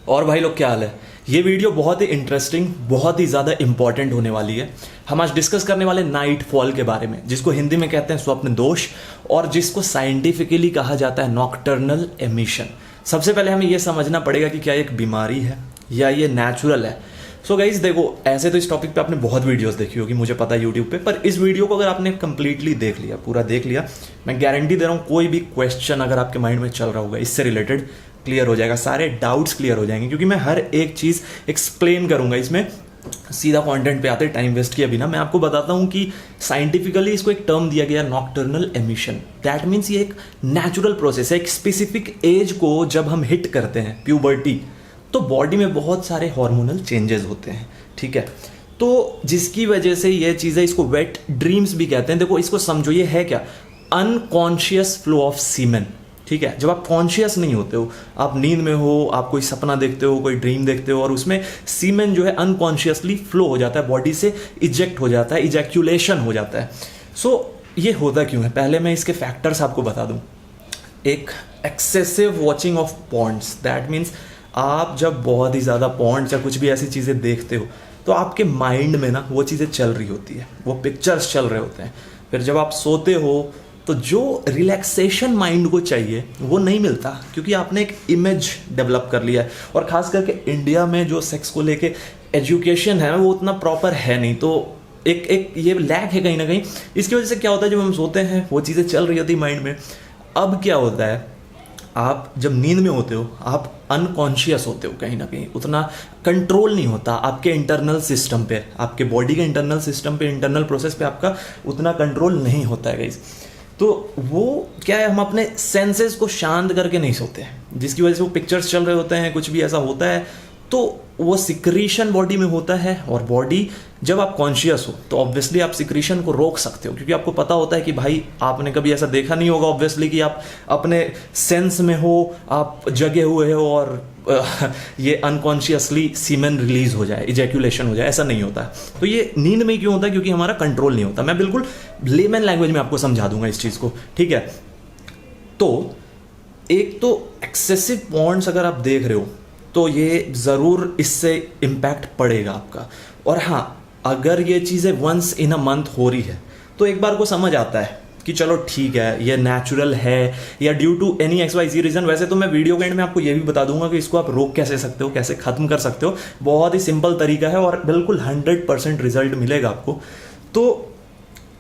और भाई लोग क्या हाल है। ये वीडियो बहुत ही इंटरेस्टिंग, बहुत ही ज़्यादा इंपॉर्टेंट होने वाली है। हम आज डिस्कस करने वाले नाइट फॉल के बारे में, जिसको हिंदी में कहते हैं स्वप्न दोष, और जिसको साइंटिफिकली कहा जाता है नॉकटर्नल एमिशन। सबसे पहले हमें यह समझना पड़ेगा कि क्या एक बीमारी है या ये नेचुरल है। सो गाइज देखो, ऐसे तो इस टॉपिक पे आपने बहुत वीडियोस देखी होगी, मुझे पता है यूट्यूब पे, पर इस वीडियो को अगर आपने कंप्लीटली देख लिया, पूरा देख लिया, मैं गारंटी दे रहा हूँ कोई भी क्वेश्चन अगर आपके माइंड में चल रहा होगा इससे रिलेटेड क्लियर हो जाएगा, सारे डाउट्स क्लियर हो जाएंगे, क्योंकि मैं हर एक चीज़ एक्सप्लेन करूंगा इसमें। सीधा कंटेंट पे आते टाइम वेस्ट किए बिना मैं आपको बताता हूं कि साइंटिफिकली इसको एक टर्म दिया गया नॉकटर्नल एमिशन। दैट मीन्स ये एक नेचुरल प्रोसेस है। एक स्पेसिफिक एज को जब हम हिट करते हैं, प्यूबर्टी, तो बॉडी में बहुत सारे हार्मोनल चेंजेस होते हैं, ठीक है। तो जिसकी वजह से ये चीज़ें, इसको वेट ड्रीम्स भी कहते हैं। देखो इसको समझो, ये है क्या? अनकॉन्शियस फ्लो ऑफ सीमेन, ठीक है। जब आप कॉन्शियस नहीं होते हो, आप नींद में हो, आप कोई सपना देखते हो, कोई ड्रीम देखते हो, और उसमें सीमेन जो है अनकॉन्शियसली फ्लो हो जाता है, बॉडी से इजेक्ट हो जाता है, इजैक्यूलेशन हो जाता है। सो ये होता क्यों है? पहले मैं इसके फैक्टर्स आपको बता दूं। एक excessive watching of porns, that means आप जब बहुत ही ज़्यादा पॉर्न्स या कुछ भी ऐसी चीज़ें देखते हो तो आपके माइंड में ना वो चीज़ें चल रही होती है, वो पिक्चर्स चल रहे होते हैं। फिर जब आप सोते हो तो जो रिलैक्सेशन माइंड को चाहिए वो नहीं मिलता, क्योंकि आपने एक इमेज डेवलप कर लिया है। और खास करके इंडिया में जो सेक्स को लेके एजुकेशन है वो उतना प्रॉपर है नहीं, तो एक ये लैक है कहीं ना कहीं। इसकी वजह से क्या होता है, जब हम सोते हैं वो चीज़ें चल रही होती माइंड में। अब क्या होता है, आप जब नींद में होते हो आप अनकॉन्शियस होते हो, कहीं ना कहीं उतना कंट्रोल नहीं होता आपके इंटरनल सिस्टम पे, आपके बॉडी के इंटरनल सिस्टम पे, इंटरनल प्रोसेस पे आपका उतना कंट्रोल नहीं होता है गाइस। तो वो क्या है, हम अपने सेंसेस को शांत करके नहीं सोते हैं, जिसकी वजह से वो पिक्चर्स चल रहे होते हैं, कुछ भी ऐसा होता है, तो वो सिक्रीशन बॉडी में होता है। और बॉडी, जब आप कॉन्शियस हो तो ऑब्वियसली आप सिक्रीशन को रोक सकते हो, क्योंकि आपको पता होता है कि भाई आपने कभी ऐसा देखा नहीं होगा ऑब्वियसली कि आप अपने सेंस में हो, आप जगे हुए हो और ये अनकॉन्शियसली सीमेन रिलीज हो जाए, इजैक्यूलेशन हो जाए, ऐसा नहीं होता है। तो ये नींद में क्यों होता है? क्योंकि हमारा कंट्रोल नहीं होता। मैं बिल्कुल लेमन लैंग्वेज में आपको समझा दूंगा इस चीज़ को, ठीक है। तो एक तो एक्सेसिव पॉर्न्स अगर आप देख रहे हो तो ये ज़रूर इससे इम्पैक्ट पड़ेगा आपका। और हाँ, अगर ये चीज़ें वंस इन अ मंथ हो रही है तो एक बार को समझ आता है कि चलो ठीक है, ये नेचुरल है या due to any XYZ reason. वैसे तो मैं वीडियो के एंड में आपको ये भी बता दूंगा कि इसको आप रोक कैसे सकते हो, कैसे ख़त्म कर सकते हो। बहुत ही सिंपल तरीका है और बिल्कुल 100% रिजल्ट मिलेगा आपको। तो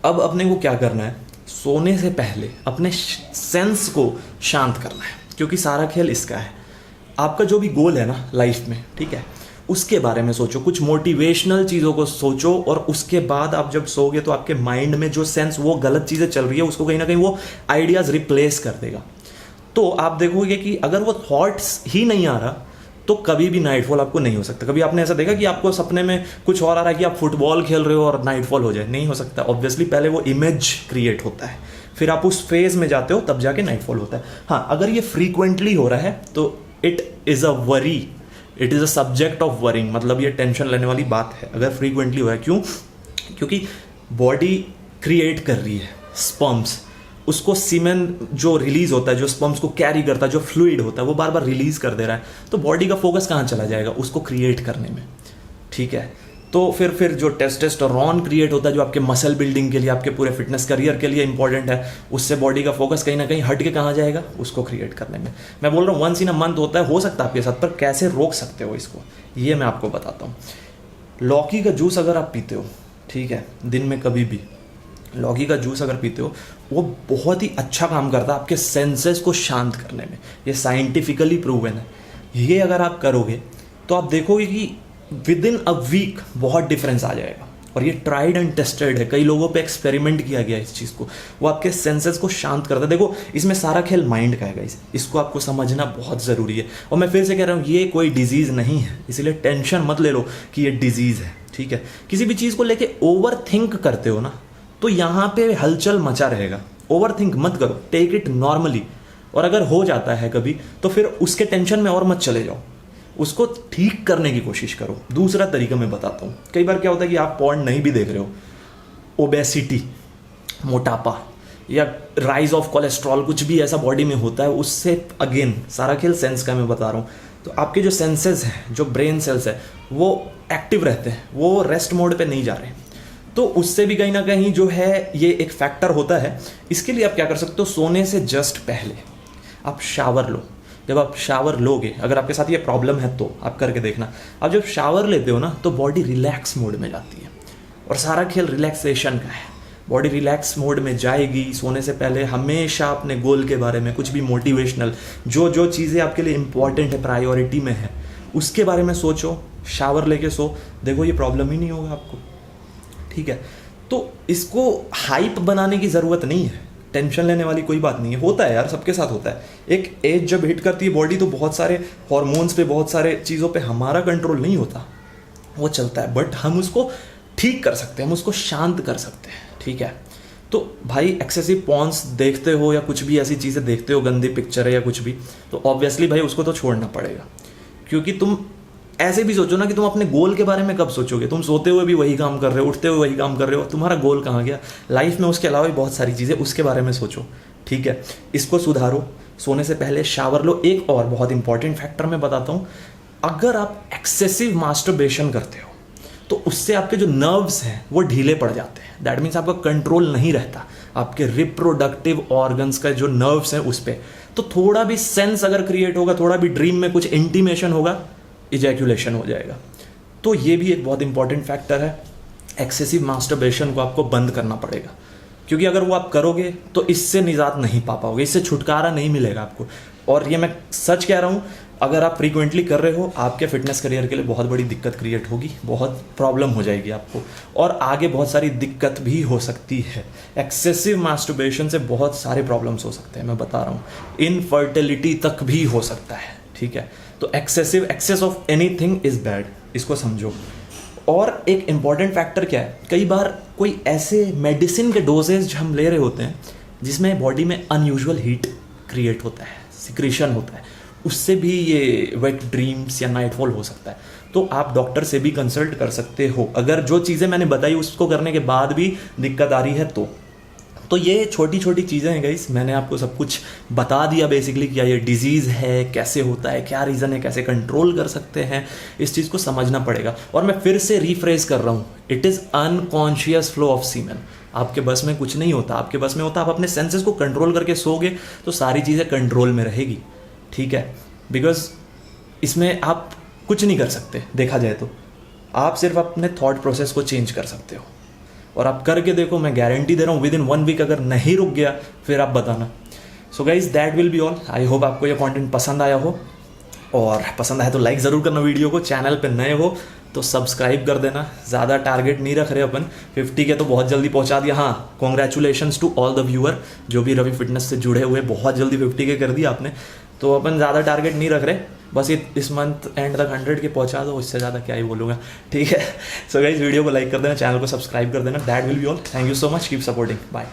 अब अपने को क्या करना है, सोने से पहले अपने सेंस को शांत करना है, क्योंकि सारा खेल इसका है। आपका जो भी गोल है ना लाइफ में, ठीक है, उसके बारे में सोचो, कुछ मोटिवेशनल चीज़ों को सोचो, और उसके बाद आप जब सोओगे तो आपके माइंड में जो सेंस, वो गलत चीज़ें चल रही है, उसको कहीं ना कहीं वो आइडियाज़ रिप्लेस कर देगा। तो आप देखोगे कि अगर वो थॉट्स ही नहीं आ रहा तो कभी भी नाइटफॉल आपको नहीं हो सकता। कभी आपने ऐसा देखा कि आपको सपने में कुछ और आ रहा है कि आप फुटबॉल खेल रहे हो और नाइटफॉल हो जाए? नहीं हो सकता। ऑब्वियसली पहले वो इमेज क्रिएट होता है, फिर आप उस फेज में जाते हो, तब जाके नाइटफॉल होता है। हाँ, अगर ये फ्रीक्वेंटली हो रहा है तो it is a worry, it is a subject of worrying, मतलब ये टेंशन लेने वाली बात है अगर फ्रीक्वेंटली हुआ है। क्यों? क्योंकि बॉडी क्रिएट कर रही है स्पर्म्स, उसको सीमेन जो रिलीज होता है, जो स्पर्म्स को कैरी करता है, जो फ्लूइड होता है, वो बार बार रिलीज कर दे रहा है। तो बॉडी का फोकस कहाँ चला जाएगा? उसको क्रिएट करने में, ठीक है। तो फिर जो टेस्टोस्टेरोन क्रिएट होता है, जो आपके मसल बिल्डिंग के लिए, आपके पूरे फिटनेस करियर के लिए इंपॉर्टेंट है, उससे बॉडी का फोकस कहीं ना कहीं हट के कहाँ जाएगा? उसको क्रिएट करने में। मैं बोल रहा हूँ वंस इन अ मंथ होता है, हो सकता है आपके साथ, पर कैसे रोक सकते हो इसको, ये मैं आपको बताता हूँ। लौकी का जूस अगर आप पीते हो, ठीक है, दिन में कभी भी लौकी का जूस अगर पीते हो, वो बहुत ही अच्छा काम करता है आपके सेंसेस को शांत करने में। ये साइंटिफिकली प्रूवन है। ये अगर आप करोगे तो आप देखोगे कि विद इन अ वीक बहुत डिफरेंस आ जाएगा। और ये ट्राइड एंड टेस्टेड है, कई लोगों पे एक्सपेरिमेंट किया गया है इस चीज़ को। वो आपके सेंसेस को शांत करता है। देखो इसमें सारा खेल माइंड का है, इसको आपको समझना बहुत ज़रूरी है। और मैं फिर से कह रहा हूँ, ये कोई डिजीज़ नहीं है, इसलिए टेंशन मत ले लो कि ये डिजीज़ है, ठीक है। किसी भी चीज़ को लेके ओवर थिंक करते हो ना, तो यहाँ पे हलचल मचा रहेगा। ओवर थिंक मत करो, टेक इट नॉर्मली। और अगर हो जाता है कभी तो फिर उसके टेंशन में और मत चले जाओ, उसको ठीक करने की कोशिश करो। दूसरा तरीका मैं बताता हूँ। कई बार क्या होता है कि आप पॉर्न नहीं भी देख रहे हो, ओबेसिटी, मोटापा या राइज ऑफ कोलेस्ट्रॉल, कुछ भी ऐसा बॉडी में होता है, उससे अगेन सारा खेल सेंस का मैं बता रहा हूँ, तो आपके जो सेंसेस हैं, जो ब्रेन सेल्स है, वो एक्टिव रहते हैं, वो रेस्ट मोड पे नहीं जा रहे। तो उससे भी कहीं ना कहीं जो है ये एक फैक्टर होता है। इसके लिए आप क्या कर सकते हो, सोने से जस्ट पहले आप शावर लो। जब आप शावर लोगे, अगर आपके साथ ये प्रॉब्लम है तो आप करके देखना, आप जब शावर लेते हो ना तो बॉडी रिलैक्स मोड में जाती है, और सारा खेल रिलैक्सेशन का है। बॉडी रिलैक्स मोड में जाएगी। सोने से पहले हमेशा अपने गोल के बारे में, कुछ भी मोटिवेशनल, जो जो चीज़ें आपके लिए इंपॉर्टेंट है, प्रायोरिटी में है, उसके बारे में सोचो। शावर लेके सो, देखो ये प्रॉब्लम ही नहीं होगा आपको। ठीक है, तो इसको हाइप बनाने की ज़रूरत नहीं है, टेंशन लेने वाली कोई बात नहीं है। होता है यार, सबके साथ होता है। एक एज जब हिट करती है बॉडी, तो बहुत सारे हॉर्मोन्स पे, बहुत सारे चीज़ों पे हमारा कंट्रोल नहीं होता, वो चलता है। बट हम उसको ठीक कर सकते हैं, हम उसको शांत कर सकते हैं। ठीक है, तो भाई एक्सेसिव पॉन्स देखते हो या कुछ भी ऐसी चीज़ें देखते हो, गंदी पिक्चर है या कुछ भी, तो ऑब्वियसली भाई उसको तो छोड़ना पड़ेगा। क्योंकि तुम ऐसे भी सोचो ना कि तुम अपने गोल के बारे में कब सोचोगे। तुम सोते हुए भी वही काम कर रहे हो, उठते हुए वही काम कर रहे हो, तुम्हारा गोल कहाँ गया लाइफ में? उसके अलावा भी बहुत सारी चीज़ें, उसके बारे में सोचो। ठीक है, इसको सुधारो। सोने से पहले शावर लो। एक और बहुत इंपॉर्टेंट फैक्टर मैं बताता हूँ, अगर आप एक्सेसिव मास्टरबेशन करते हो तो उससे आपके जो नर्व्स हैं वो ढीले पड़ जाते हैं। दैट मीन्स आपका कंट्रोल नहीं रहता आपके रिप्रोडक्टिव ऑर्गन्स का, जो नर्व्स हैं उस पर। तो थोड़ा भी सेंस अगर क्रिएट होगा, थोड़ा भी ड्रीम में कुछ इंटीमेशन होगा, इजैक्यूलेशन हो जाएगा। तो ये भी एक बहुत इंपॉर्टेंट फैक्टर है। एक्सेसिव मास्टरबेशन को आपको बंद करना पड़ेगा, क्योंकि अगर वो आप करोगे तो इससे निजात नहीं पा पाओगे, इससे छुटकारा नहीं मिलेगा आपको। और ये मैं सच कह रहा हूँ, अगर आप फ्रीक्वेंटली कर रहे हो, आपके फिटनेस करियर के लिए बहुत बड़ी दिक्कत क्रिएट होगी, बहुत प्रॉब्लम हो जाएगी आपको, और आगे बहुत सारी दिक्कत भी हो सकती है। एक्सेसिव मास्टरबेशन से बहुत सारे प्रॉब्लम्स हो सकते हैं, मैं बता रहा हूँ, इनफर्टिलिटी तक भी हो सकता है। ठीक है, तो excess of anything is bad, इसको समझो। और एक इंपॉर्टेंट फैक्टर क्या है, कई बार कोई ऐसे मेडिसिन के डोजेज हम ले रहे होते हैं जिसमें बॉडी में अनयूजुअल हीट क्रिएट होता है, सिक्रीशन होता है, उससे भी ये वेट ड्रीम्स या नाइटफॉल हो सकता है। तो आप डॉक्टर से भी कंसल्ट कर सकते हो, अगर जो चीज़ें मैंने बताई उसको करने के बाद भी दिक्कत आ रही है तो ये छोटी छोटी चीज़ें हैं गाइस। मैंने आपको सब कुछ बता दिया बेसिकली, क्या ये डिजीज़ है, कैसे होता है, क्या रीज़न है, कैसे कंट्रोल कर सकते हैं, इस चीज़ को समझना पड़ेगा। और मैं फिर से रीफ्रेज कर रहा हूँ, it is unconscious flow of semen. आपके बस में कुछ नहीं होता, आपके बस में होता आप अपने सेंसेस को कंट्रोल करके सोगे तो सारी चीज़ें कंट्रोल में रहेगी। ठीक है, बिकॉज इसमें आप कुछ नहीं कर सकते, देखा जाए तो आप सिर्फ अपने थॉट प्रोसेस को चेंज कर सकते हो, और आप करके देखो, मैं गारंटी दे रहा हूँ विद इन 1 वीक अगर नहीं रुक गया फिर आप बताना। So guys that will be all. I hope आपको ये कंटेंट पसंद आया हो, और पसंद आया तो लाइक ज़रूर करना वीडियो को। चैनल पे नए हो तो सब्सक्राइब कर देना। ज़्यादा टारगेट नहीं रख रहे अपन, 50 के तो बहुत जल्दी पहुंचा दिया। हाँ, congratulations to all the viewer जो भी रवि फिटनेस से जुड़े हुए, बहुत जल्दी 50 के कर दिया आपने। तो अपन ज़्यादा टारगेट नहीं रख रहे, बस इस मंथ एंड तक 100 के पहुंचा दो, इससे ज़्यादा क्या ही बोलूँगा। ठीक है, सो गाइस वीडियो को लाइक कर देना, चैनल को सब्सक्राइब कर देना। That will be all. Thank you so much, keep supporting, bye.